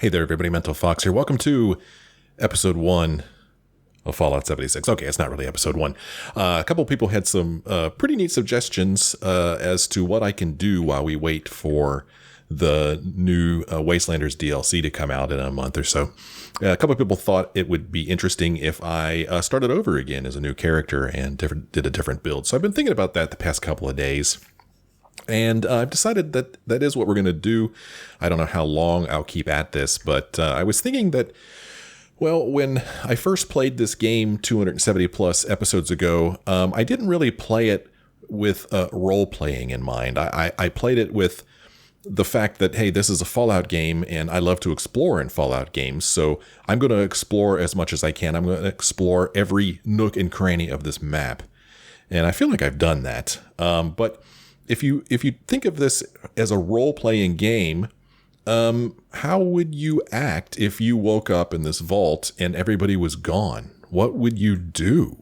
Hey there, everybody. Mental Fox here. Welcome to episode 1 of Fallout 76. Okay, it's not really episode 1. A couple people had some pretty neat suggestions as to what I can do while we wait for the new Wastelanders DLC to come out in a month or so. A couple of people thought it would be interesting if I started over again as a new character and did a different build. So I've been thinking about that the past couple of days. And I've decided that that is what we're going to do. I don't know how long I'll keep at this, but I was thinking that, well, when I first played this game 270 plus episodes ago, I didn't really play it with role-playing in mind. I played it with the fact that, hey, this is a Fallout game, and I love to explore in Fallout games, so I'm going to explore as much as I can. I'm going to explore every nook and cranny of this map, and I feel like I've done that. But if you think of this as a role-playing game, how would you act if you woke up in this vault and everybody was gone? What would you do?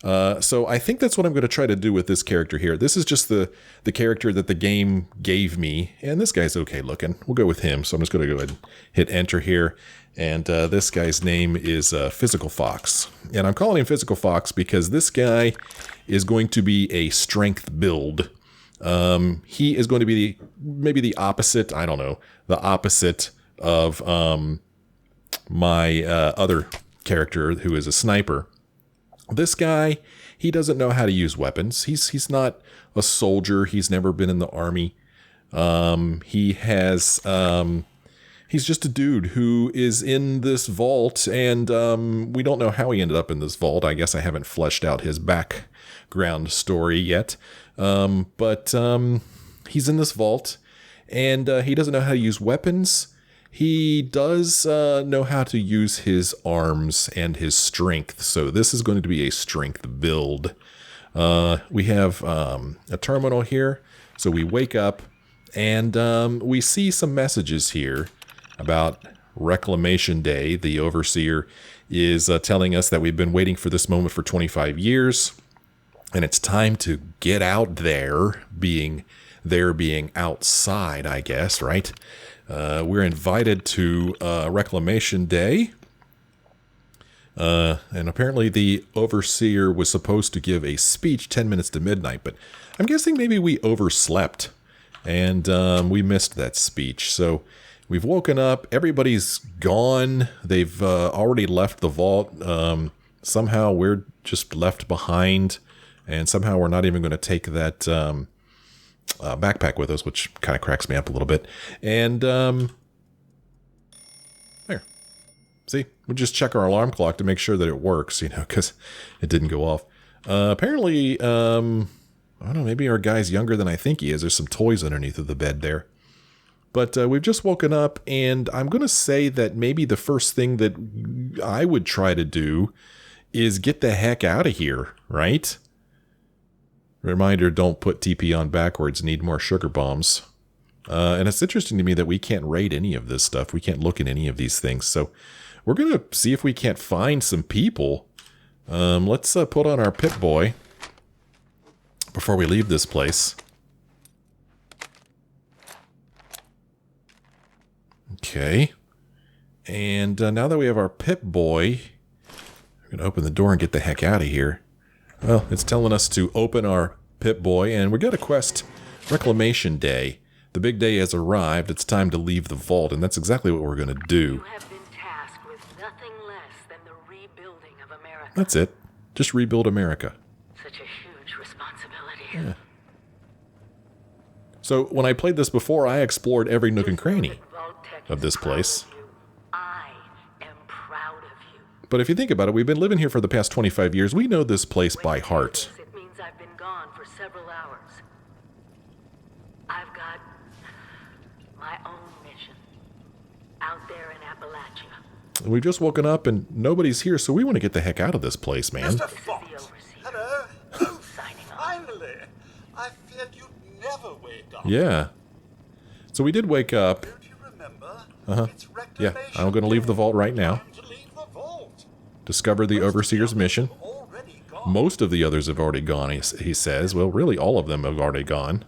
So I think that's what I'm going to try to do with this character here. This is just the character that the game gave me, and this guy's okay looking. We'll go with him, so I'm just going to go ahead and hit enter here. And this guy's name is Physical Fox. And I'm calling him Physical Fox because this guy is going to be a strength build. He is going to be maybe the opposite, I don't know, the opposite of my other character who is a sniper. This guy, he doesn't know how to use weapons. He's not a soldier. He's never been in the army. He's just a dude who is in this vault, and we don't know how he ended up in this vault. I guess I haven't fleshed out his background story yet. But he's in this vault, and he doesn't know how to use weapons. He does know how to use his arms and his strength, so this is going to be a strength build. We have a terminal here, so we wake up, and we see some messages here about Reclamation Day. The Overseer is telling us that we've been waiting for this moment for 25 years, and it's time to get out there, being outside, I guess, right? We're invited to Reclamation Day, and apparently the Overseer was supposed to give a speech 10 minutes to midnight, but I'm guessing maybe we overslept, and we missed that speech. So we've woken up, everybody's gone, they've already left the vault, somehow we're just left behind, and somehow we're not even going to take that backpack with us, which kind of cracks me up a little bit. And there. See, we just check our alarm clock to make sure that it works, because it didn't go off. Apparently, I don't know, maybe our guy's younger than I think he is. There's some toys underneath of the bed there. But we've just woken up, and I'm going to say that maybe the first thing that I would try to do is get the heck out of here, right? Reminder, don't put TP on backwards, need more sugar bombs. And it's interesting to me that we can't raid any of this stuff. We can't look at any of these things. So we're going to see if we can't find some people. Let's put on our Pip-Boy before we leave this place. Okay. And now that we have our Pip-Boy, we're going to open the door and get the heck out of here. Well, it's telling us to open our Pip-Boy, and we got a quest, Reclamation Day. The big day has arrived. It's time to leave the vault, and that's exactly what we're going to do. You have been tasked with nothing less than the rebuilding of America. That's it. Just rebuild America. Such a huge responsibility. Yeah. So when I played this before, I explored every nook and cranny of this place. I am proud of you. But if you think about it, we've been living here for the past 25 years. We know this place by heart. It means I've been gone for several hours. I've got my own mission out there in Appalachia. We've just woken up and nobody's here, so we want to get the heck out of this place, man. Mr. Fox. Hello. Finally. I feared you'd never wake up. Yeah. So we did wake up. Don't you remember? Uh-huh. It's Yeah, I'm going to leave the vault right now. Time to leave the vault. Discover the Overseer's mission. Already gone. Most of the others have already gone, he says. Well, really, all of them have already gone.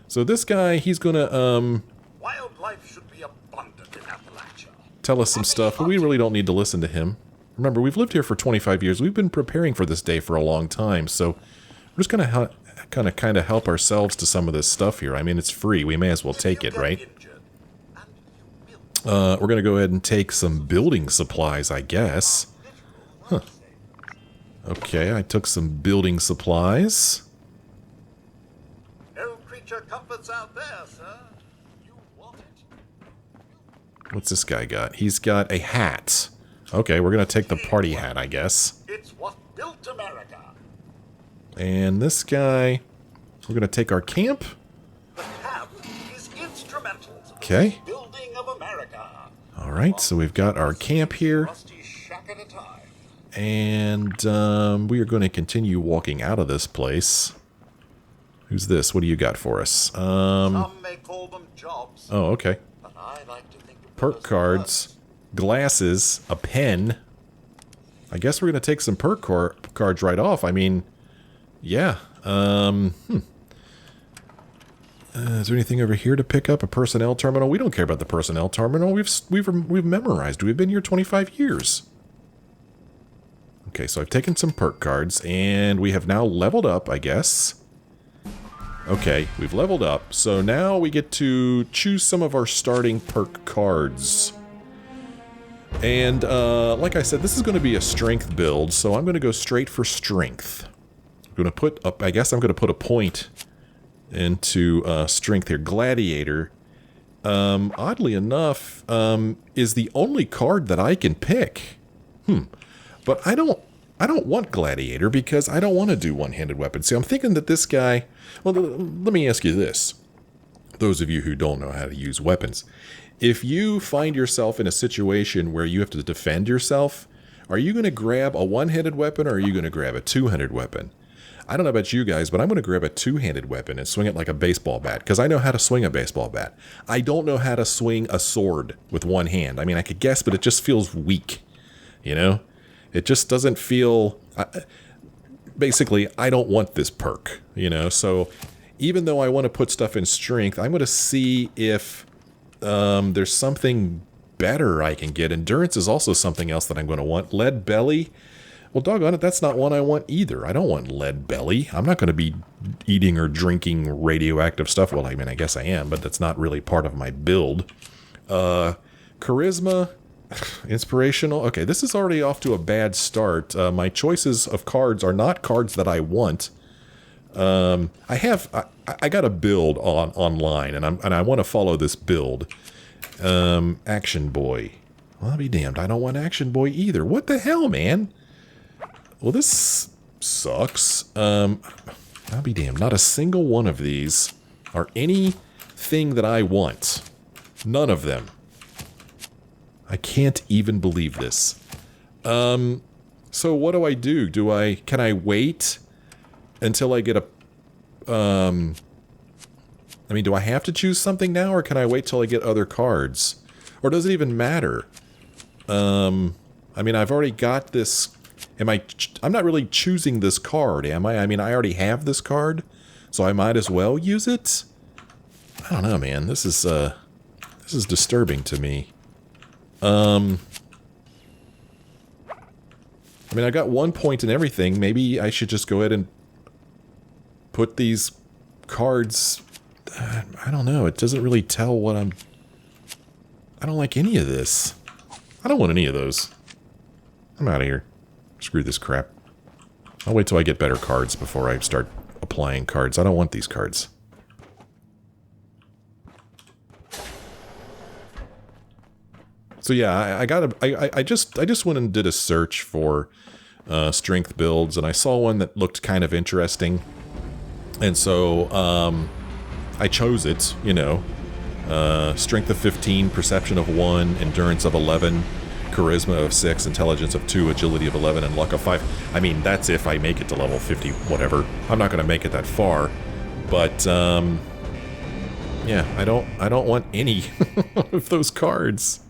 So this guy, he's going to, Wildlife should be be abundant in Appalachia. tell us some stuff, but we really don't need to listen to him. Remember, we've lived here for 25 years. We've been preparing for this day for a long time, so we're just going to kind of help ourselves to some of this stuff here. I mean, it's free. We may as well take it, right? We're going to go ahead and take some building supplies, I guess. Huh. Okay, I took some building supplies. No creature comforts out there, sir. You want it? What's this guy got? He's got a hat. Okay, we're going to take the party hat, I guess. It's what built America. And this guy, we're going to take our camp. The camp is instrumental to Okay. the building of America. All right, so we've got our camp here. Rusty shack at a time. And we are going to continue walking out of this place. Who's this? What do you got for us? Some may call them jobs, Oh, okay. but I like to think of them Perk as cards, glasses, a pen. I guess we're going to take some perk cards right off. I mean, yeah. Is there anything over here to pick up? A personnel terminal? We don't care about the personnel terminal. We've memorized. We've been here 25 years. Okay, so I've taken some perk cards, and we have now leveled up, I guess. Okay, we've leveled up, so now we get to choose some of our starting perk cards. And, like I said, this is going to be a strength build, so I'm going to go straight for strength. I'm going to put up, I guess I'm going to put a point into strength here. Gladiator, oddly enough, is the only card that I can pick. But I don't want Gladiator because I don't want to do one-handed weapons. See, I'm thinking that this guy... Well, let me ask you this. Those of you who don't know how to use weapons. If you find yourself in a situation where you have to defend yourself, are you going to grab a one-handed weapon or are you going to grab a two-handed weapon? I don't know about you guys, but I'm going to grab a two-handed weapon and swing it like a baseball bat because I know how to swing a baseball bat. I don't know how to swing a sword with one hand. I mean, I could guess, but it just feels weak, you know? It just doesn't feel... basically, I don't want this perk, you know? So even though I want to put stuff in strength, I'm going to see if there's something better I can get. Endurance is also something else that I'm going to want. Lead belly? Well, doggone it, that's not one I want either. I don't want lead belly. I'm not going to be eating or drinking radioactive stuff. Well, I mean, I guess I am, but that's not really part of my build. Charisma... Inspirational. Okay, this is already off to a bad start. My choices of cards are not cards that I want. I got a build online, and I want to follow this build. Action Boy. Well, I'll be damned. I don't want Action Boy either. What the hell, man? Well, this sucks. I'll be damned. Not a single one of these are anything that I want. None of them. I can't even believe this. So what do I do? Can I wait until I get a, I mean, do I have to choose something now, or can I wait till I get other cards? Or does it even matter? I mean, I've already got this, I'm not really choosing this card, am I? I mean, I already have this card, so I might as well use it? I don't know, man. This is disturbing to me. I mean, I got 1 point in everything. Maybe I should just go ahead and put these cards... I don't know. It doesn't really tell what I'm... I don't like any of this. I don't want any of those. I'm out of here. Screw this crap. I'll wait till I get better cards before I start applying cards. I don't want these cards. So yeah, I just went and did a search for strength builds, and I saw one that looked kind of interesting, and so I chose it. You know, strength of 15, perception of 1, endurance of 11, charisma of 6, intelligence of 2, agility of 11, and luck of 5. I mean, that's if I make it to level 50, whatever. I'm not going to make it that far, but yeah, I don't want any of those cards.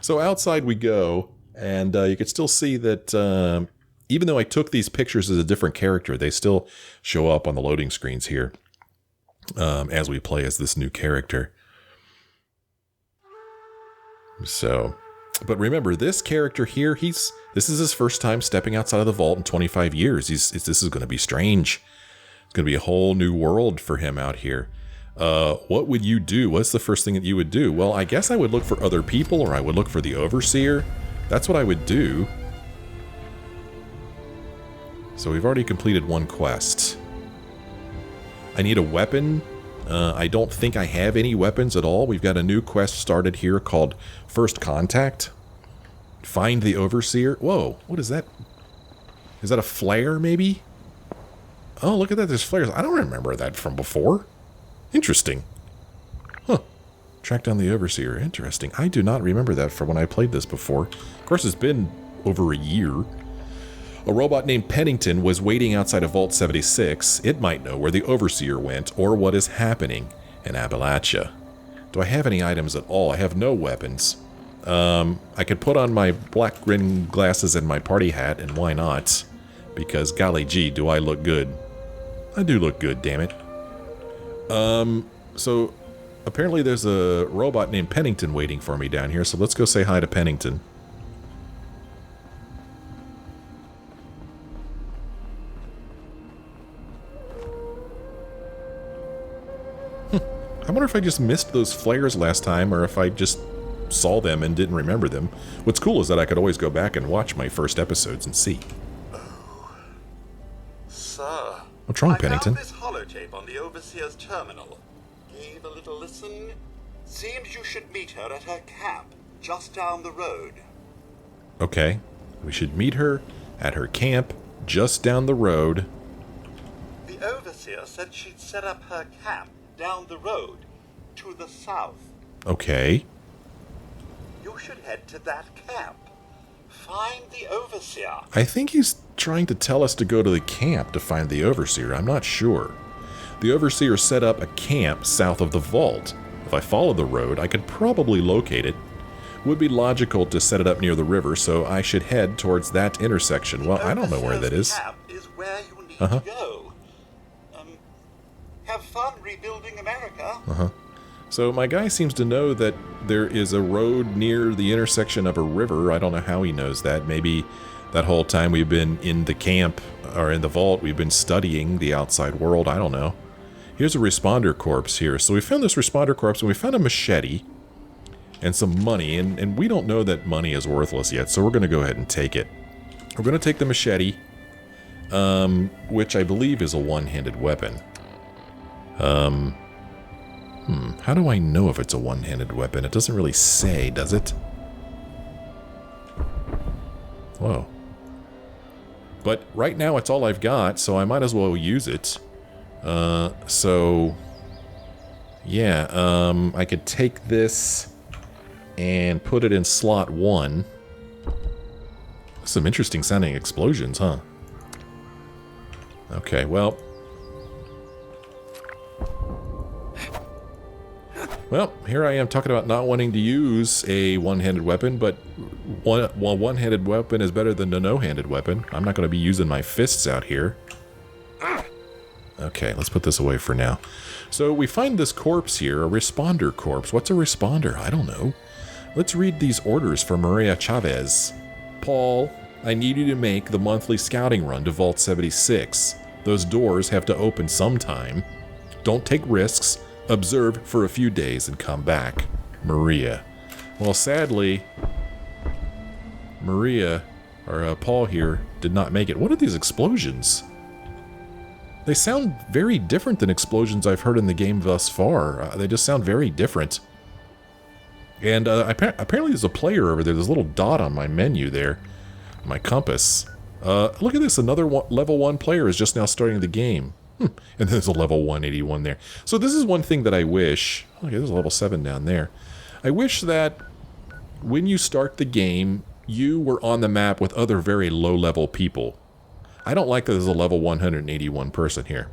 So outside we go, and you can still see that even though I took these pictures as a different character, they still show up on the loading screens here as we play as this new character. So, but remember, this character here, this is his first time stepping outside of the vault in 25 years. This is going to be strange. It's going to be a whole new world for him out here. What would you do? What's the first thing that you would do? Well, I guess I would look for other people, or I would look for the overseer. That's what I would do. So we've already completed one quest. I need a weapon. I don't think I have any weapons at all. We've got a new quest started here called First Contact. Find the overseer. Whoa, what is that? Is that a flare, maybe? Oh, look at that. There's flares. I don't remember that from before. Interesting. Huh. Track down the overseer. Interesting. I do not remember that from when I played this before. Of course, it's been over a year. A robot named Pennington was waiting outside of Vault 76. It might know where the overseer went or what is happening in Appalachia. Do I have any items at all? I have no weapons. I could put on my black rim glasses and my party hat, and why not? Because golly gee, do I look good. I do look good, damn it. So apparently there's a robot named Pennington waiting for me down here, so let's go say hi to Pennington. I wonder if I just missed those flares last time, or if I just saw them and didn't remember them. What's cool is that I could always go back and watch my first episodes and see. Oh, sir. What's wrong, Pennington? I found this holotape on the Overseer's terminal. Gave a little listen. Seems you should meet her at her camp, just down the road. Okay. We should meet her at her camp, just down the road. The Overseer said she'd set up her camp down the road, to the south. Okay. You should head to that camp. Find the Overseer. I think he's trying to tell us to go to the camp to find the Overseer. I'm not sure. The Overseer set up a camp south of the vault. If I follow the road, I could probably locate it. Would be logical to set it up near the river, so I should head towards that intersection. Well, I don't know where that is. Camp is where you need to go. Have fun rebuilding America. So my guy seems to know that there is a road near the intersection of a river. I don't know how he knows that. Maybe that whole time we've been in the camp, or in the vault, we've been studying the outside world. I don't know. Here's a responder corpse here. So we found this responder corpse, and we found a machete and some money. And we don't know that money is worthless yet, so we're going to go ahead and take it. We're going to take the machete, which I believe is a one-handed weapon. How do I know if it's a one-handed weapon? It doesn't really say, does it? Whoa. But right now it's all I've got, so I might as well use it. So... yeah, I could take this and put it in slot 1. Some interesting sounding explosions, huh? Okay, well... well, here I am talking about not wanting to use a one-handed weapon, but one-handed weapon is better than a no-handed weapon. I'm not going to be using my fists out here. Okay, let's put this away for now. So we find this corpse here, a responder corpse. What's a responder? I don't know. Let's read these orders for Maria Chavez. Paul, I need you to make the monthly scouting run to Vault 76. Those doors have to open sometime. Don't take risks. Observe for a few days and come back. Maria. Well, sadly, Maria, or Paul here, did not make it. What are these explosions? They sound very different than explosions I've heard in the game thus far. They just sound very different. And apparently there's a player over there. There's a little dot on my menu there. My compass. Look at this. Another level 1 player is just now starting the game. And there's a level 181 there. So this is one thing that I wish... okay, there's a level 7 down there. I wish that when you start the game, you were on the map with other very low-level people. I don't like that there's a level 181 person here.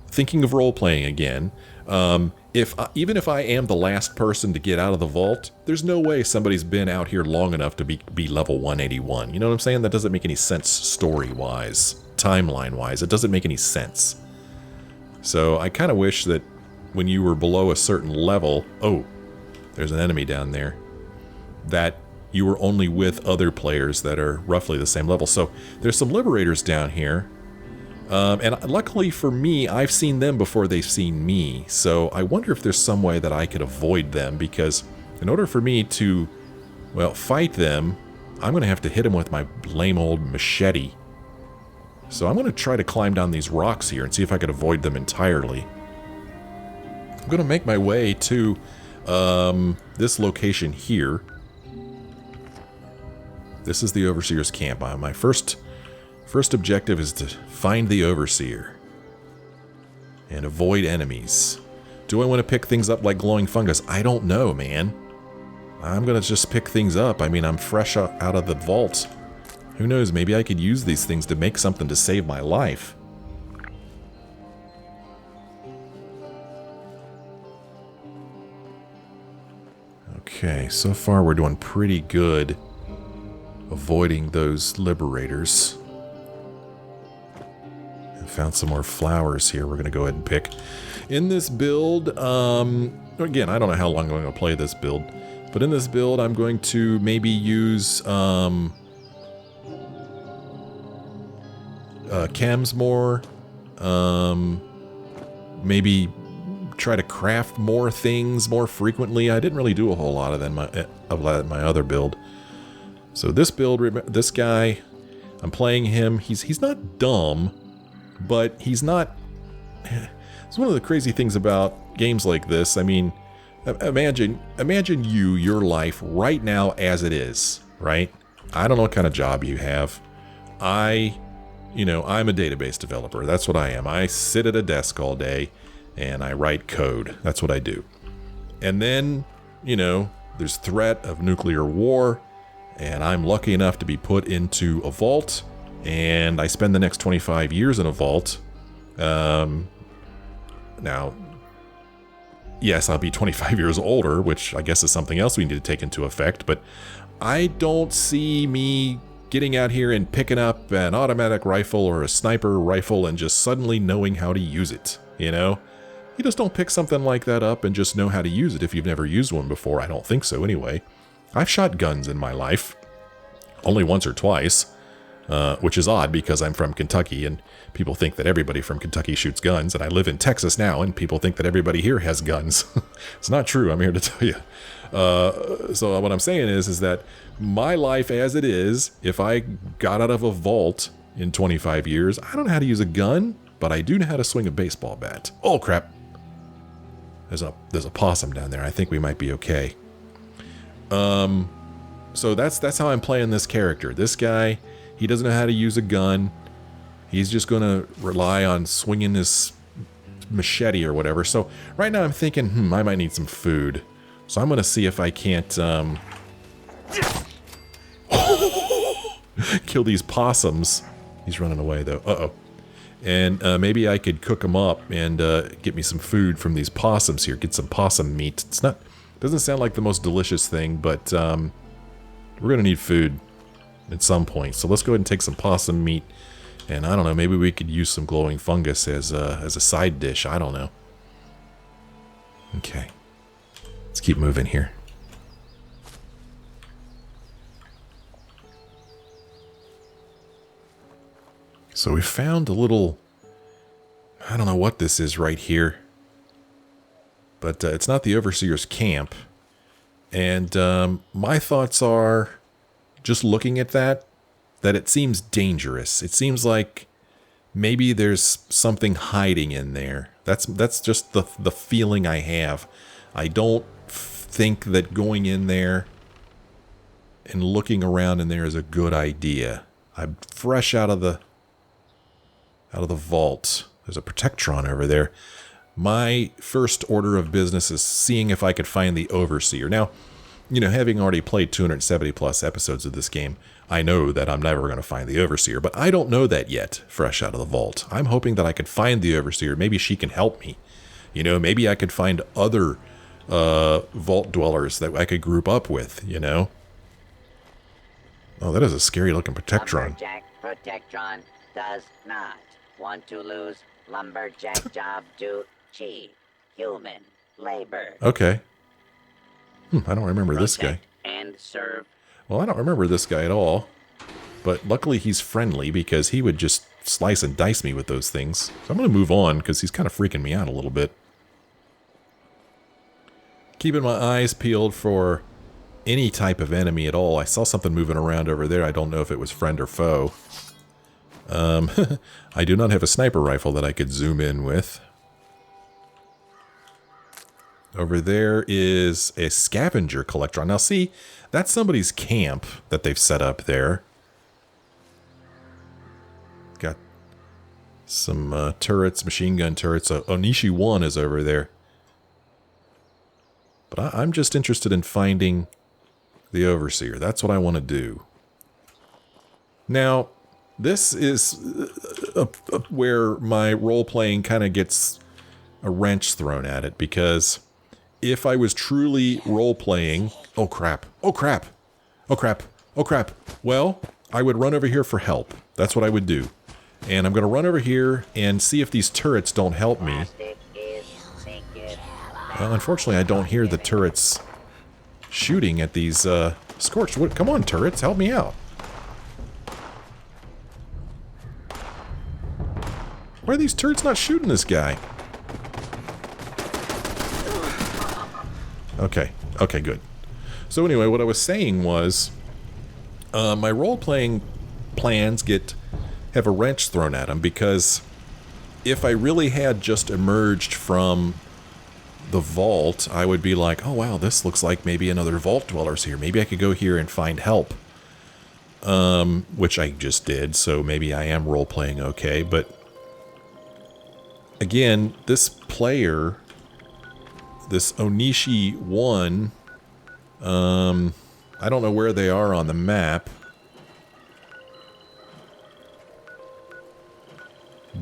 Thinking of role-playing again, even if I am the last person to get out of the vault, there's no way somebody's been out here long enough to be level 181. You know what I'm saying? That doesn't make any sense story-wise. Timeline-wise, it doesn't make any sense. So I kind of wish that when you were below a certain level... oh, there's an enemy down there, that you were only with other players that are roughly the same level. So there's some liberators down here. And luckily for me, I've seen them before they've seen me. So I wonder if there's some way that I could avoid them, because in order for me to, well, fight them, I'm going to have to hit them with my lame old machete. So I'm going to try to climb down these rocks here and see if I could avoid them entirely. I'm going to make my way to this location here. This is the Overseer's camp. My first objective is to find the Overseer and avoid enemies. Do I want to pick things up like glowing fungus? I don't know, man. I'm going to just pick things up. I mean, I'm fresh out of the vault. Who knows, maybe I could use these things to make something to save my life. Okay, so far we're doing pretty good avoiding those liberators. I found some more flowers here we're going to go ahead and pick. In this build, again, I don't know how long I'm going to play this build, but in this build I'm going to maybe use chems more, maybe try to craft more things more frequently. I didn't really do a whole lot of that in my other build. So this build, this guy, I'm playing him. He's not dumb, but he's not. It's one of the crazy things about games like this. I mean, imagine your life right now as it is, right? I don't know what kind of job you have. I'm a database developer. That's what I am. I sit at a desk all day and I write code. That's what I do. And then, there's threat of nuclear war, and I'm lucky enough to be put into a vault, and I spend the next 25 years in a vault. Now, yes, I'll be 25 years older, which I guess is something else we need to take into effect, but I don't see me getting out here and picking up an automatic rifle or a sniper rifle and just suddenly knowing how to use it, You just don't pick something like that up and just know how to use it if you've never used one before. I don't think so, anyway. I've shot guns in my life. Only once or twice. Which is odd because I'm from Kentucky and people think that everybody from Kentucky shoots guns. And I live in Texas now and people think that everybody here has guns. It's not true, I'm here to tell you. So what I'm saying is that my life as it is, if I got out of a vault in 25 years, I don't know how to use a gun, but I do know how to swing a baseball bat. Oh, crap. There's a possum down there. I think we might be okay. So that's how I'm playing this character. This guy, he doesn't know how to use a gun. He's just going to rely on swinging his machete or whatever. So right now I'm thinking, I might need some food. So I'm going to see if I can't kill these possums. He's running away though. Uh-oh. And maybe I could cook them up and get me some food from these possums here. Get some possum meat. Doesn't sound like the most delicious thing, but we're going to need food at some point. So let's go ahead and take some possum meat. And I don't know, maybe we could use some glowing fungus as a side dish. I don't know. Okay. Let's keep moving here. So we found a little, I don't know what this is right here, but it's not the Overseer's camp. And my thoughts are, just looking at that it seems dangerous. It seems like maybe there's something hiding in there. That's just the feeling I have. I don't think that going in there and looking around in there is a good idea. I'm fresh out of the vault. There's a Protectron over there. My first order of business is seeing if I could find the Overseer. Now, having already played 270 plus episodes of this game, I know that I'm never going to find the Overseer, but I don't know that yet, fresh out of the vault. I'm hoping that I could find the Overseer. Maybe she can help me. Maybe I could find other vault dwellers that I could group up with, Oh, that is a scary looking Protectron. Lumberjack Protectron does not want to lose lumberjack job to cheap human labor. Okay. I don't remember this guy. And serve. Well, I don't remember this guy at all. But luckily he's friendly because he would just slice and dice me with those things. So I'm going to move on because he's kind of freaking me out a little bit. Keeping my eyes peeled for any type of enemy at all. I saw something moving around over there. I don't know if it was friend or foe. I do not have a sniper rifle that I could zoom in with. Over there is a scavenger collector. Now see, that's somebody's camp that they've set up there. Got some turrets, machine gun turrets. Onishi 1 is over there. But I'm just interested in finding the Overseer. That's what I want to do. Now, this is where my role-playing kind of gets a wrench thrown at it, because if I was truly role-playing... Oh, crap. Oh, crap. Oh, crap. Oh, crap. Well, I would run over here for help. That's what I would do. And I'm going to run over here and see if these turrets don't help me. Well, unfortunately, I don't hear the turrets shooting at these scorched wood. Come on, turrets, help me out. Why are these turrets not shooting this guy? Okay, okay, good. So anyway, what I was saying was, my role-playing plans have a wrench thrown at them, because if I really had just emerged from the vault, I would be like, oh wow, this looks like maybe another vault dweller's here. Maybe I could go here and find help. Which I just did, so maybe I am role-playing okay, but again, this player, this Onishi 1, I don't know where they are on the map,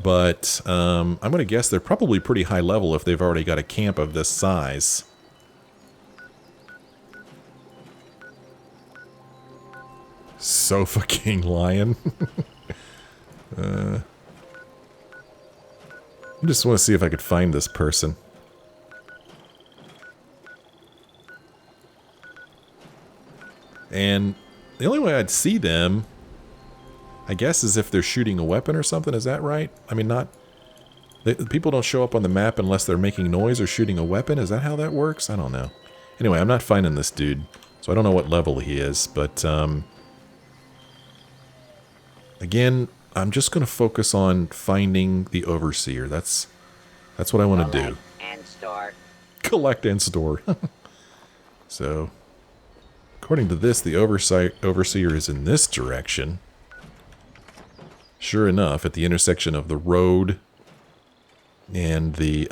but I'm going to guess they're probably pretty high level if they've already got a camp of this size. Sofa King Lion. I just want to see if I could find this person. And the only way I'd see them, I guess, is if they're shooting a weapon or something. Is that right? I mean, people don't show up on the map unless they're making noise or shooting a weapon. Is that how that works? I don't know. Anyway, I'm not finding this dude, so I don't know what level he is. But, again, I'm just going to focus on finding the Overseer. That's what I want to do. And store. Collect and store. So, according to this, the Overseer is in this direction. Sure enough, at the intersection of the road and the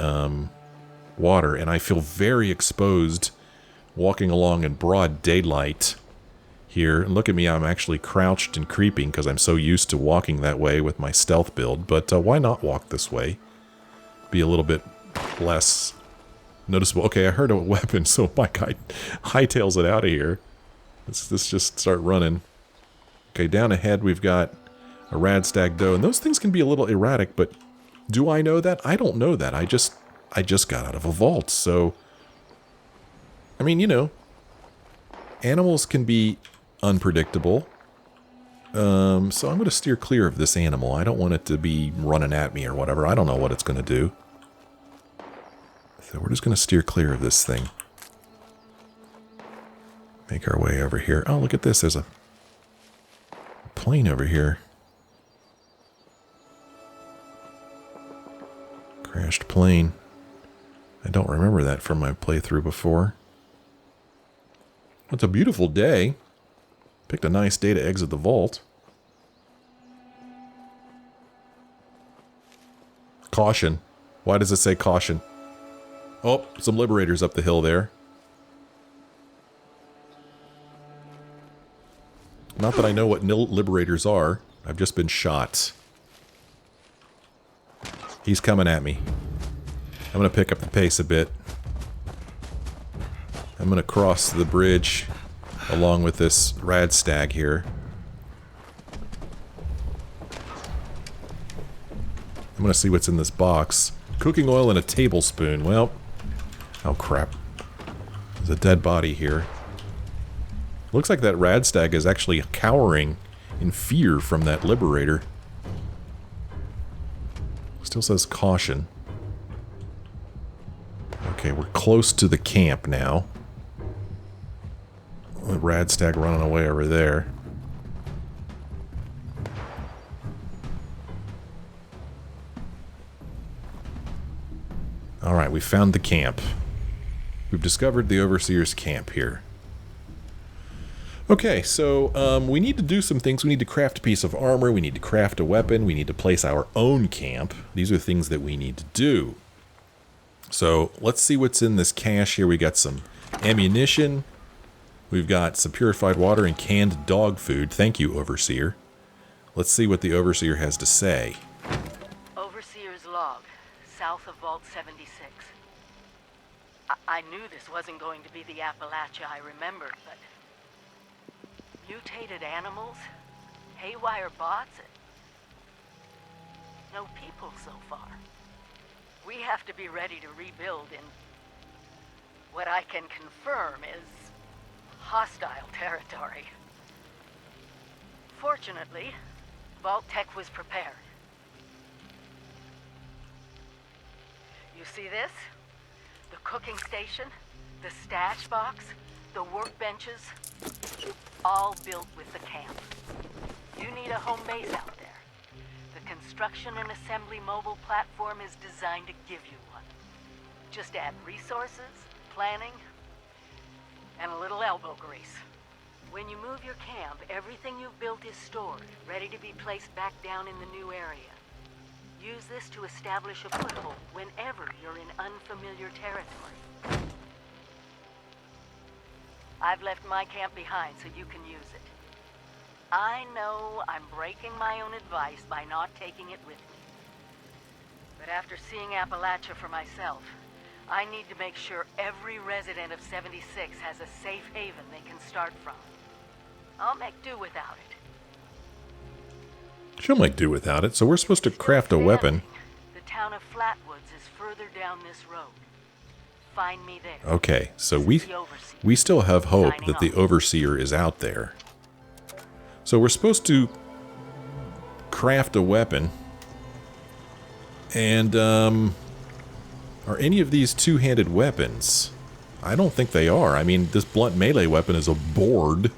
water, and I feel very exposed walking along in broad daylight here. And look at me, I'm actually crouched and creeping because I'm so used to walking that way with my stealth build, but why not walk this way? Be a little bit less noticeable. Okay, I heard a weapon, so my guy hightails it out of here. Let's just start running. Okay, down ahead we've got a Radstag Doe, and those things can be a little erratic, but do I know that? I don't know that. I just got out of a vault, so... I mean, you know, animals can be unpredictable. So I'm going to steer clear of this animal. I don't want it to be running at me or whatever. I don't know what it's going to do. So we're just going to steer clear of this thing. Make our way over here. Oh, look at this. There's a plane over here. Crashed plane. I don't remember that from my playthrough before. It's a beautiful day. Picked a nice day to exit the vault. Caution. Why does it say caution? Oh, some liberators up the hill there. Not that I know what liberators are. I've just been shot. He's coming at me. I'm going to pick up the pace a bit. I'm going to cross the bridge along with this Radstag here. I'm going to see what's in this box. Cooking oil and a tablespoon. Well, oh crap. There's a dead body here. Looks like that radstag is actually cowering in fear from that liberator. Still says caution. Okay, we're close to the camp now. The radstag running away over there. Alright, we found the camp. We've discovered the Overseer's camp here. Okay, so we need to do some things. We need to craft a piece of armor. We need to craft a weapon. We need to place our own camp. These are things that we need to do. So let's see what's in this cache here. We got some ammunition. We've got some purified water and canned dog food. Thank you, Overseer. Let's see what the Overseer has to say. Overseer's log, south of Vault 76. I knew this wasn't going to be the Appalachia I remembered, but... mutated animals? Haywire bots? No people so far. We have to be ready to rebuild in what I can confirm is hostile territory. Fortunately, Vault Tech was prepared. You see this? The cooking station, the stash box, the workbenches, all built with the camp. You need a home base out there. The construction and assembly mobile platform is designed to give you one. Just add resources, planning, and a little elbow grease. When you move your camp, everything you've built is stored, ready to be placed back down in the new area. Use this to establish a foothold whenever you're in unfamiliar territory. I've left my camp behind so you can use it. I know I'm breaking my own advice by not taking it with me. But after seeing Appalachia for myself, I need to make sure every resident of 76 has a safe haven they can start from. I'll make do without it. She'll make do without it, so we're supposed to craft a weapon. The town of Flatwoods is further down this road. Find me there. Okay, so we still have hope that the Overseer is out there. So we're supposed to craft a weapon. And, are any of these two-handed weapons? I don't think they are. I mean, this blunt melee weapon is a board.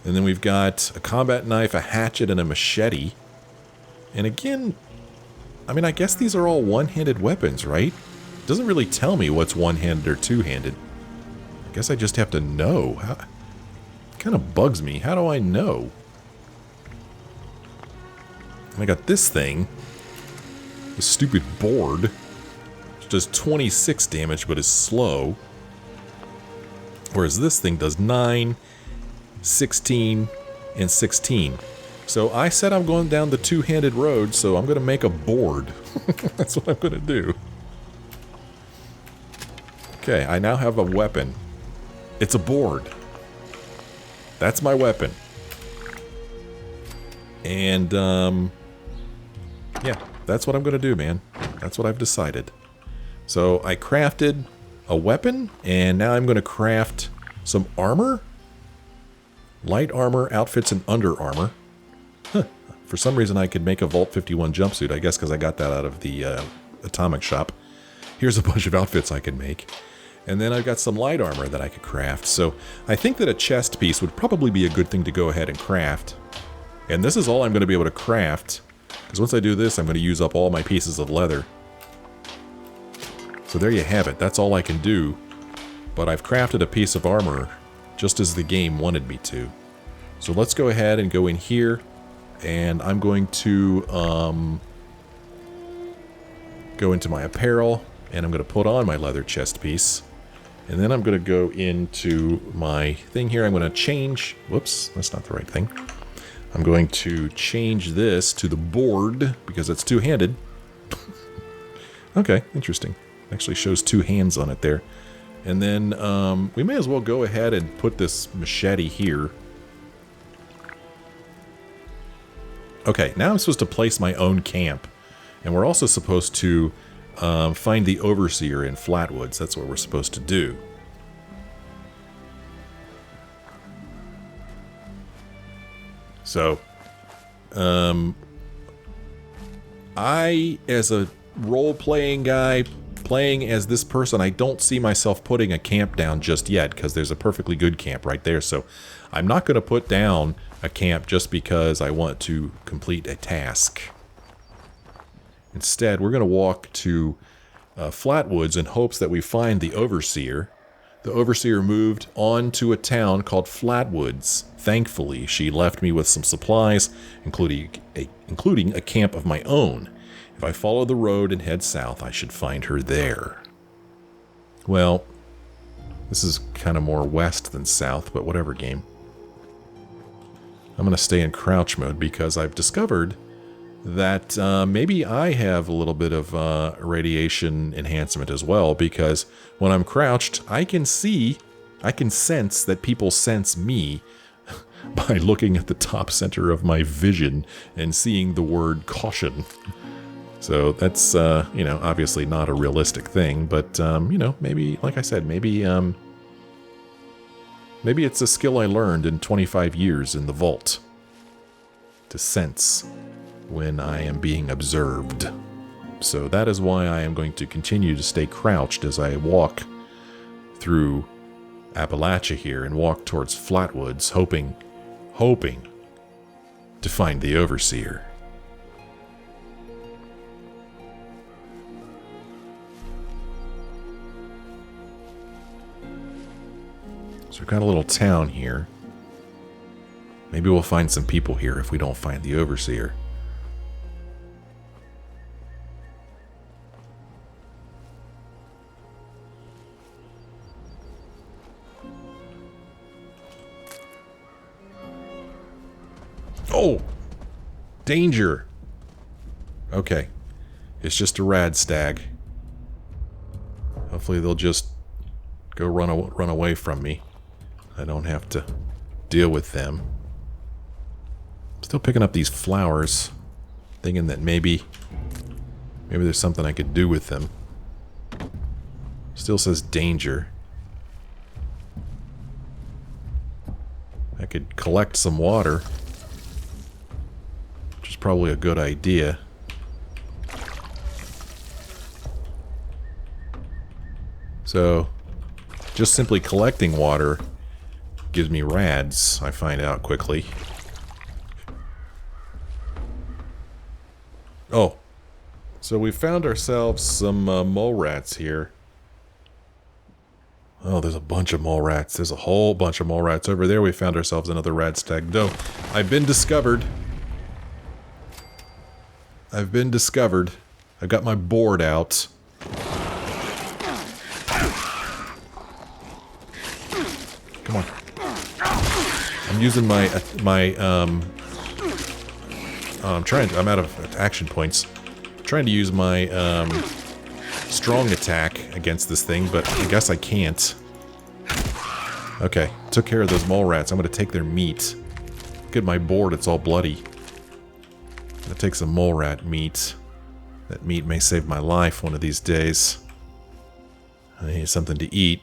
And then we've got a combat knife, a hatchet, and a machete. And again, I mean, I guess these are all one-handed weapons, right? It doesn't really tell me what's one-handed or two-handed. I guess I just have to know. It kind of bugs me. How do I know? I got this thing. This stupid board. Which does 26 damage, but is slow. Whereas this thing does 9, 16, and 16. So I said I'm going down the two-handed road, so I'm going to make a board. That's what I'm going to do. Okay, I now have a weapon. It's a board. That's my weapon. And, yeah, that's what I'm going to do, man. That's what I've decided. So I crafted a weapon, and now I'm going to craft some armor. Light armor, outfits, and under armor. Huh. For some reason I could make a Vault 51 jumpsuit, I guess because I got that out of the atomic shop. Here's a bunch of outfits I can make. And then I've got some light armor that I could craft. So I think that a chest piece would probably be a good thing to go ahead and craft. And this is all I'm going to be able to craft. Because once I do this, I'm going to use up all my pieces of leather. So there you have it. That's all I can do. But I've crafted a piece of armor just as the game wanted me to. So let's go ahead and go in here. And I'm going to go into my apparel. And I'm going to put on my leather chest piece. And then I'm going to go into my thing here. I'm going to change... Whoops, that's not the right thing. I'm going to change this to the board because it's two-handed. Okay, interesting. Actually shows two hands on it there. And then we may as well go ahead and put this machete here. Okay, now I'm supposed to place my own camp. And we're also supposed to find the Overseer in Flatwoods. That's what we're supposed to do. So, I, as a role-playing guy, playing as this person, I don't see myself putting a camp down just yet, because there's a perfectly good camp right there. So I'm not going to put down a camp just because I want to complete a task. Instead, we're going to walk to Flatwoods in hopes that we find the Overseer. The Overseer moved on to a town called Flatwoods. Thankfully, she left me with some supplies, including a camp of my own. If I follow the road and head south, I should find her there. Well, this is kind of more west than south, but whatever, game. I'm going to stay in crouch mode because I've discovered that maybe I have a little bit of radiation enhancement as well, because when I'm crouched, I can sense that people sense me by looking at the top center of my vision and seeing the word caution. So that's, obviously not a realistic thing, but, maybe, like I said, maybe it's a skill I learned in 25 years in the vault to sense when I am being observed. So that is why I am going to continue to stay crouched as I walk through Appalachia here and walk towards Flatwoods, hoping to find the Overseer. So we've got a little town here. Maybe we'll find some people here if we don't find the Overseer. Oh! Danger! Okay. It's just a rad stag. Hopefully they'll just go run away from me. I don't have to deal with them. Still picking up these flowers, thinking that maybe there's something I could do with them. Still says danger. I could collect some water, which is probably a good idea. So, just simply collecting water gives me rads, I find out quickly. Oh, so we found ourselves some mole rats here. Oh, there's a bunch of mole rats. There's a whole bunch of mole rats. Over there we found ourselves another rad stag. No, I've been discovered. I've got my board out. Come on. I'm using I'm out of action points. I'm trying to use my strong attack against this thing, but I guess I can't. Okay, took care of those mole rats. I'm gonna take their meat. Look at my board, it's all bloody. I'm gonna take some mole rat meat. That meat may save my life one of these days. I need something to eat.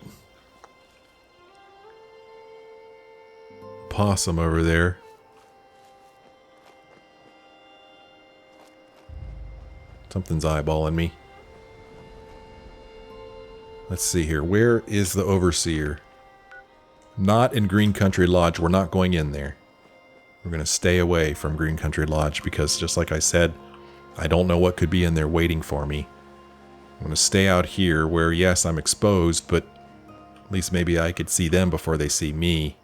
Possum over there. Something's eyeballing me. Let's see here. Where is the Overseer? Not in Green Country Lodge. We're not going in there. We're going to stay away from Green Country Lodge because, just like I said, I don't know what could be in there waiting for me. I'm going to stay out here where, yes, I'm exposed, but at least maybe I could see them before they see me.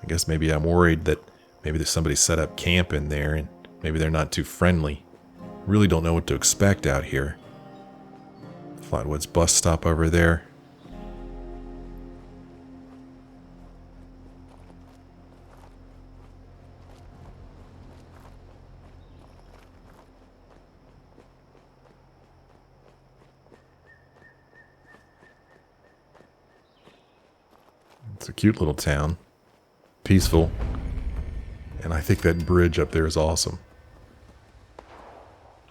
I guess maybe I'm worried that maybe there's somebody set up camp in there and maybe they're not too friendly. Really don't know what to expect out here. Flatwoods bus stop over there. It's a cute little town. Peaceful. And I think that bridge up there is awesome.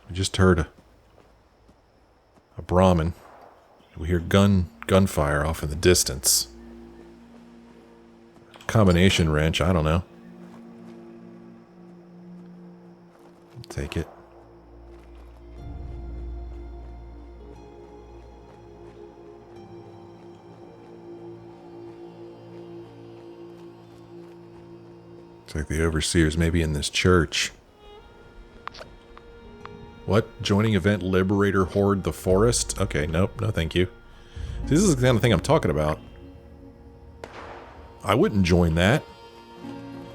I just heard a Brahmin. We hear gunfire off in the distance. Combination wrench, I don't know. Looks like the overseer's maybe in this church. What? Joining event Liberator Horde the Forest? Okay, nope, no thank you. See, this is the kind of thing I'm talking about. I wouldn't join that.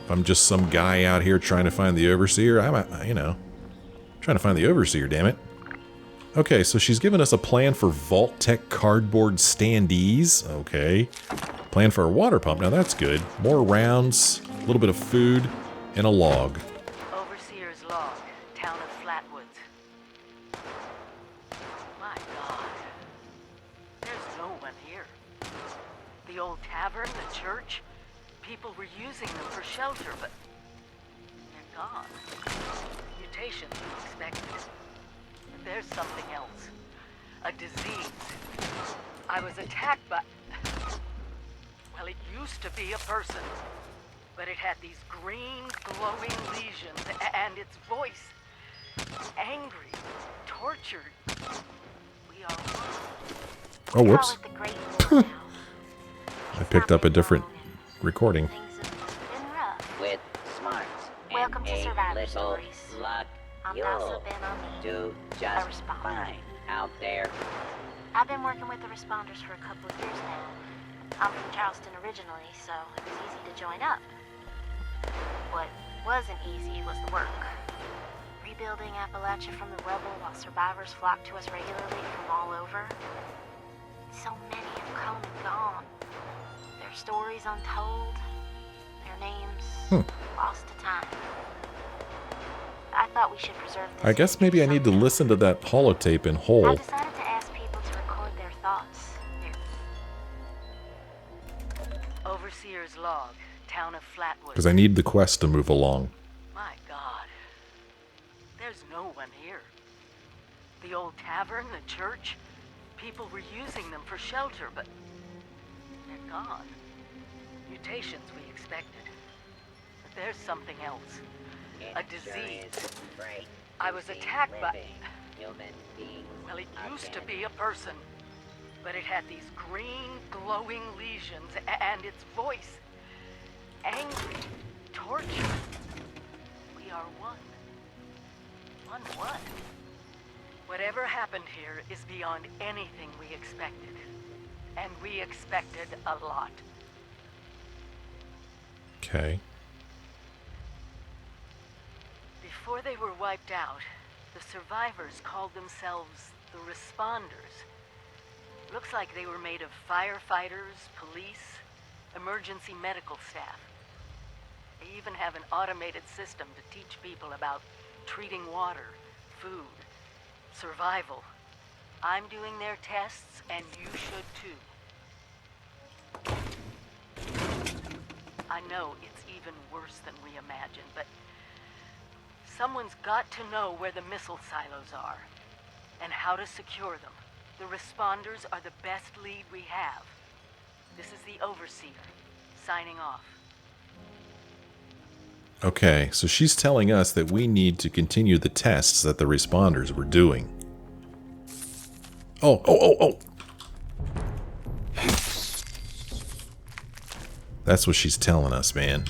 If I'm just some guy out here trying to find the overseer, trying to find the overseer, damn it. Okay, so she's given us a plan for Vault Tech cardboard standees. Okay. Plan for a water pump. Now that's good. More rounds, a little bit of food, and a log. Overseer's log, town of Flatwoods. My God. There's no one here. The old tavern, the church, people were using them for shelter, but they're gone. Mutations we expected. But there's something else. A disease. I was attacked by... Well, it used to be a person. But it had these green, glowing lesions, and its voice. Angry, tortured. We are one. Oh, whoops. I picked up a different recording. With smarts Welcome and to a Survivor little Stories. luck, I'm you'll also been on the do just responder. fine out there. I've been working with the responders for a couple of years now. I'm from Charleston originally, so it was easy to join up. What wasn't easy was the work. Rebuilding Appalachia from the rubble while survivors flock to us regularly from all over. So many have come and gone. Their stories untold. Their names lost to time. I thought we should preserve this. I guess maybe I need to listen to that holotape in whole. I decided to ask people to record their thoughts. Overseer's log, town of Flatwoods. Because I need the quest to move along. My God. There's no one here. The old tavern, the church, people were using them for shelter, but they're gone. Mutations we expected. But there's something else. A disease. I was attacked by... Well, it used to be a person. But it had these green, glowing lesions, and its voice. Angry, tortured. We are one. One what? Whatever happened here is beyond anything we expected. And we expected a lot. Okay. Before they were wiped out, the survivors called themselves the Responders. Looks like they were made of firefighters, police, emergency medical staff. They even have an automated system to teach people about treating water, food, survival. I'm doing their tests, and you should too. I know it's even worse than we imagined, but someone's got to know where the missile silos are and how to secure them. The responders are the best lead we have. This is the Overseer, signing off. Okay, so she's telling us that we need to continue the tests that the responders were doing. Oh! That's what she's telling us, man.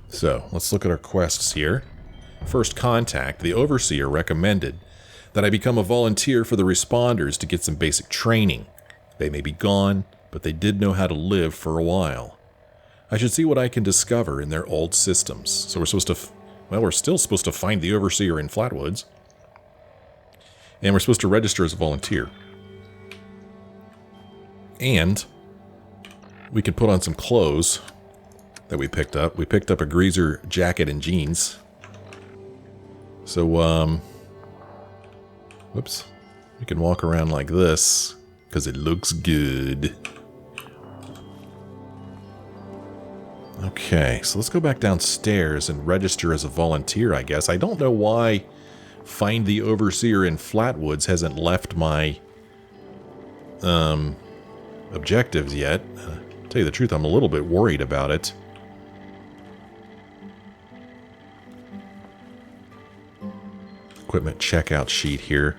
So, let's look at our quests here. First contact, the Overseer recommended that I become a volunteer for the responders to get some basic training. They may be gone, but they did know how to live for a while. I should see what I can discover in their old systems. So we're supposed to, we're still supposed to find the Overseer in Flatwoods. And we're supposed to register as a volunteer. And we could put on some clothes that we picked up. We picked up a greaser jacket and jeans. So, whoops. We can walk around like this, because it looks good. Okay, so let's go back downstairs and register as a volunteer, I guess. I don't know why Find the Overseer in Flatwoods hasn't left my, objectives yet. To tell you the truth, I'm a little bit worried about it. Equipment checkout sheet here.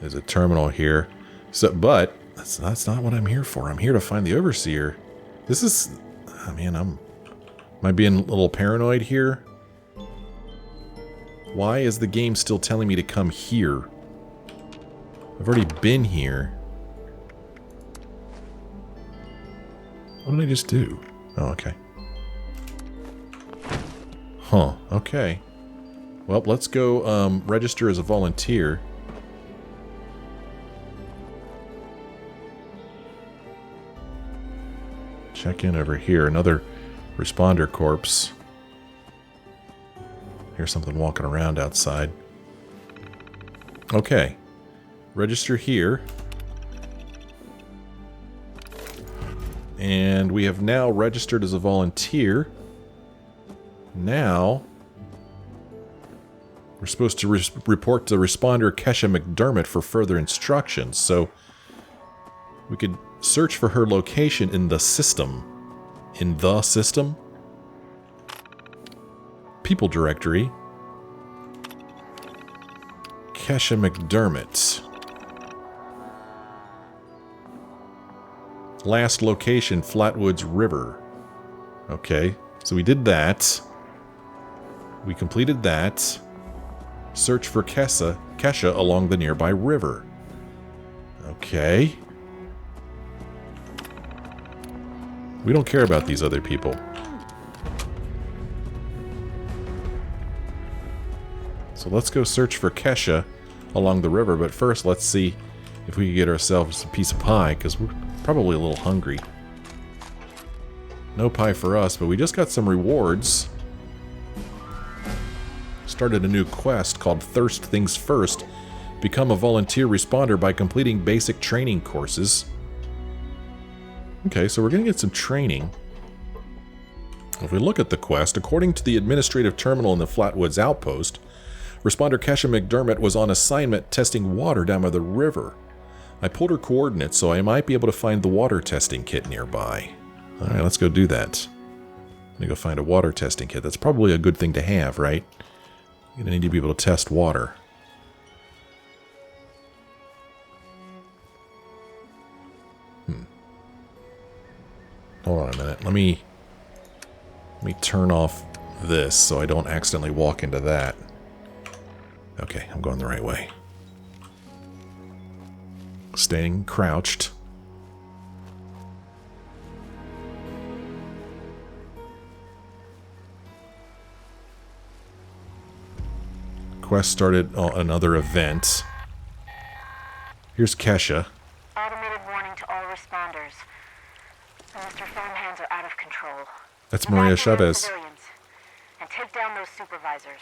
There's a terminal here. So, but That's not what I'm here for. I'm here to find the Overseer. This is... Oh, man, am I being a little paranoid here? Why is the game still telling me to come here? I've already been here. What did I just do? Oh, okay. Huh, okay. Well, let's go register as a volunteer. Check in over here. Another responder corpse. Here's something walking around outside. Okay. Register here. And we have now registered as a volunteer. Now, we're supposed to report to responder Kesha McDermott for further instructions. So, we could search for her location in the system. In the system? People directory. Kesha McDermott. Last location, Flatwoods River. Okay, so we did that. We completed that. Search for Kesha along the nearby river. Okay. We don't care about these other people. So let's go search for Kesha along the river, but first let's see if we can get ourselves a piece of pie, because we're probably a little hungry. No pie for us, but we just got some rewards. Started a new quest called Thirst Things First. Become a volunteer responder by completing basic training courses. Okay, so we're going to get some training. If we look at the quest, according to the administrative terminal in the Flatwoods outpost, responder Kesha McDermott was on assignment testing water down by the river. I pulled her coordinates, so I might be able to find the water testing kit nearby. Alright, let's go do that. Let me go find a water testing kit. That's probably a good thing to have, right? You're going to need to be able to test water. Hold on a minute. Let me turn off this so I don't accidentally walk into that. Okay, I'm going the right way. Staying crouched. Quest started another event. Here's Kesha. Automated warning to all responders. Mr. Phone hands are out of control. That's Maria Evacuate Chavez. civilians and take down those supervisors.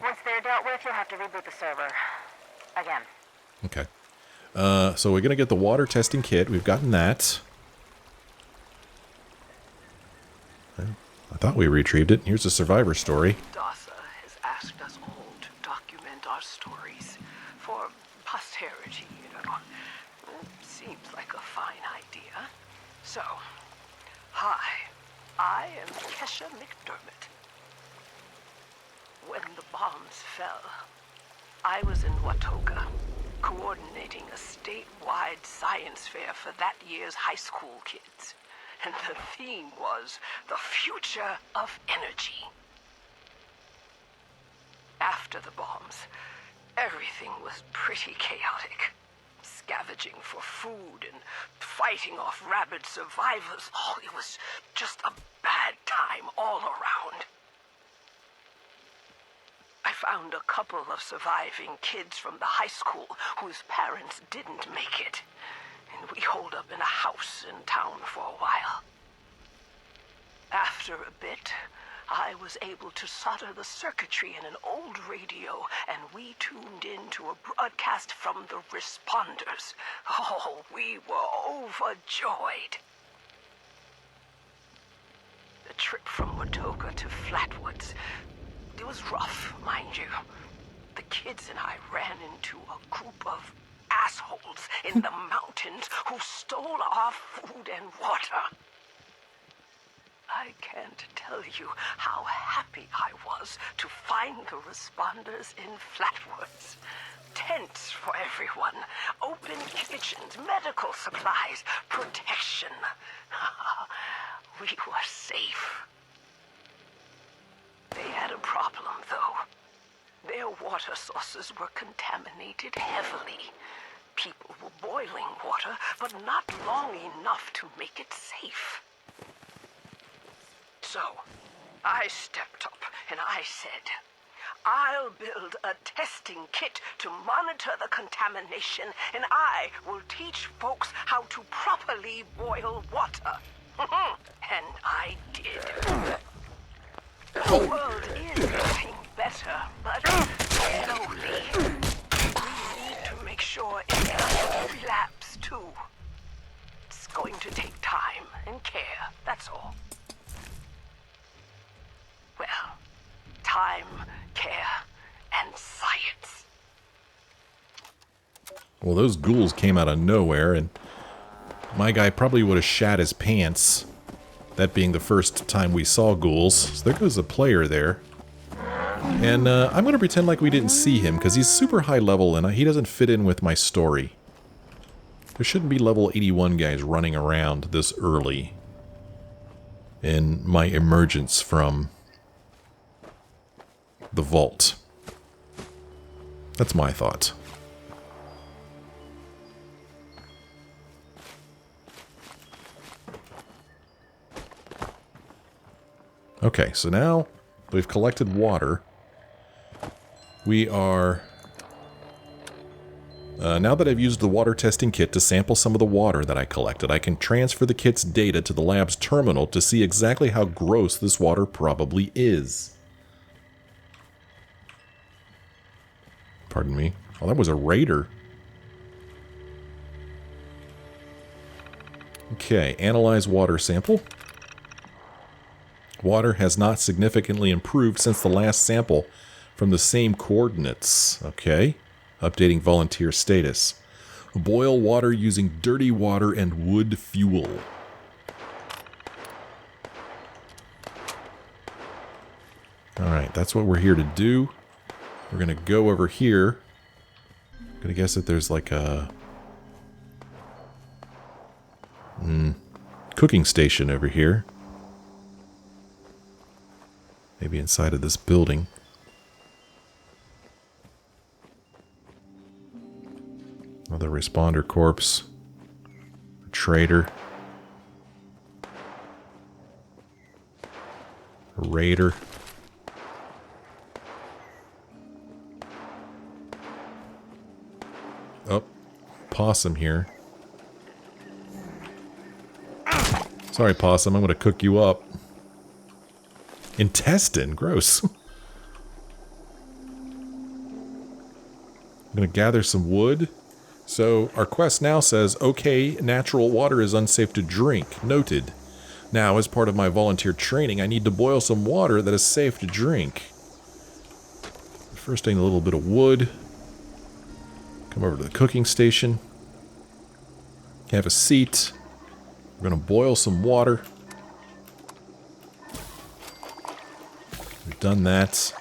Once they're dealt with, you'll have to reboot the server. Again. Okay. So we're going to get the water testing kit. We've gotten that. I thought we retrieved it. Here's a survivor story. DASA has asked us all to document our stories for posterity, you know. It seems like a fine idea. So, hi, I am Kesha McDermott. When the bombs fell, I was in Watoga, coordinating a statewide science fair for that year's high school kids. And the theme was the future of energy. After the bombs, everything was pretty chaotic. Scavenging for food and fighting off rabid survivors. Oh, it was just a bad time all around. I found a couple of surviving kids from the high school whose parents didn't make it. And we holed up in a house in town for a while. After a bit, I was able to solder the circuitry in an old radio, and we tuned in to a broadcast from the responders. Oh, we were overjoyed. The trip from Watoga to Flatwoods, it was rough, mind you. The kids and I ran into a group of assholes in the mountains who stole our food and water. I can't tell you how happy I was to find the responders in Flatwoods. tents for everyone, open kitchens, medical supplies, protection. We were safe. They had a problem, though. Their water sources were contaminated heavily. People were boiling water, but not long enough to make it safe. So, I stepped up and I said, I'll build a testing kit to monitor the contamination, and I will teach folks how to properly boil water. And I did. The world is getting better, but slowly. We need to make sure it doesn't relapse, too. It's going to take time and care, that's all. Well, time, care, and science. Well, those ghouls came out of nowhere, and my guy probably would have shat his pants. That being the first time we saw ghouls. So there goes a player there. And I'm going to pretend like we didn't see him, because he's super high level and he doesn't fit in with my story. There shouldn't be level 81 guys running around this early in my emergence from the vault. That's my thought. Okay, so now we've collected water. We are... now that I've used the water testing kit to sample some of the water that I collected, I can transfer the kit's data to the lab's terminal to see exactly how gross this water probably is. Pardon me. Oh, that was a raider. Okay, analyze water sample. Water has not significantly improved since the last sample from the same coordinates. Okay. Updating volunteer status. Boil water using dirty water and wood fuel. Alright, that's what we're here to do. We're going to go over here. I'm going to guess that there's like a... cooking station over here. Maybe inside of this building. Another responder corpse. A trader. A raider. Oh, possum here. Sorry, possum, I'm gonna cook you up. Intestine? Gross. I'm gonna gather some wood. So, our quest now says, okay, natural water is unsafe to drink. Noted. Now, as part of my volunteer training, I need to boil some water that is safe to drink. First, I need a little bit of wood. Come over to the cooking station. Have a seat. We're gonna boil some water. We've done that.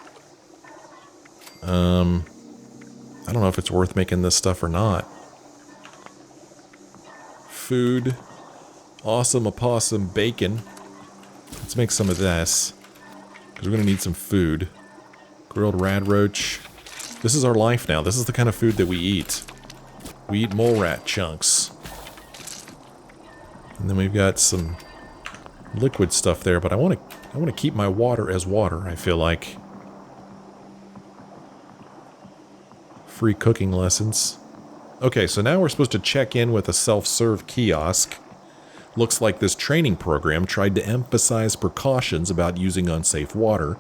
I don't know if it's worth making this stuff or not. Food. Awesome opossum bacon. Let's make some of this. Because we're going to need some food. Grilled rad roach. This is our life now. This is the kind of food that we eat. We eat mole rat chunks. And then we've got some liquid stuff there, but I want to keep my water as water, I feel like. Free cooking lessons. Okay, so now we're supposed to check in with a self-serve kiosk. Looks like this training program tried to emphasize precautions about using unsafe water,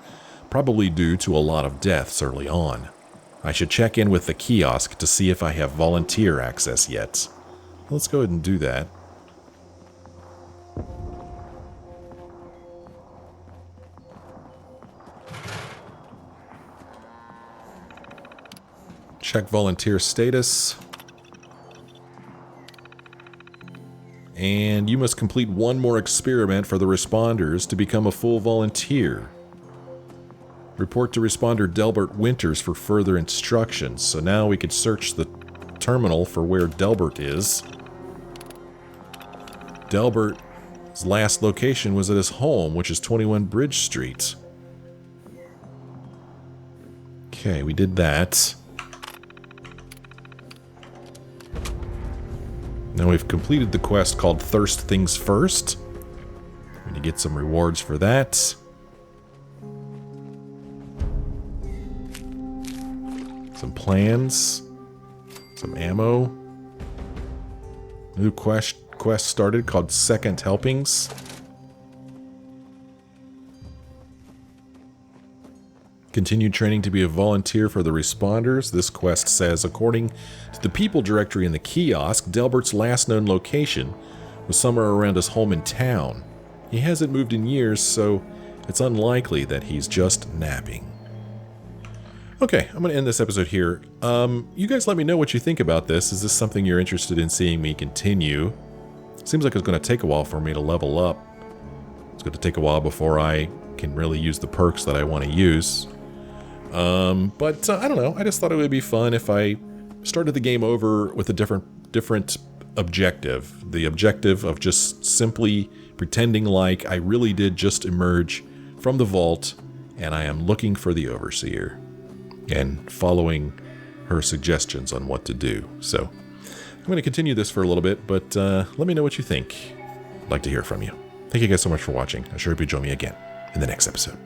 probably due to a lot of deaths early on. I should check in with the kiosk to see if I have volunteer access yet. Let's go ahead and do that. Check volunteer status. And you must complete one more experiment for the responders to become a full volunteer. Report to responder Delbert Winters for further instructions. So now we could search the terminal for where Delbert is. Delbert's last location was at his home, which is 21 Bridge Street. Okay, we did that. Now we've completed the quest called Thirst Things First. We need to get some rewards for that. Some plans. Some ammo. New quest started called Second Helpings. Continued training to be a volunteer for the responders. This quest says, according to the people directory in the kiosk, Delbert's last known location was somewhere around his home in town. He hasn't moved in years, so it's unlikely that he's just napping. Okay, I'm going to end this episode here. You guys let me know what you think about this. Is this something you're interested in seeing me continue? Seems like it's going to take a while for me to level up. It's going to take a while before I can really use the perks that I want to use. But I don't know. I just thought it would be fun if I started the game over with a different objective. The objective of just simply pretending like I really did just emerge from the vault and I am looking for the Overseer and following her suggestions on what to do. So I'm going to continue this for a little bit, but let me know what you think. I'd like to hear from you. Thank you guys so much for watching. I sure hope you join me again in the next episode.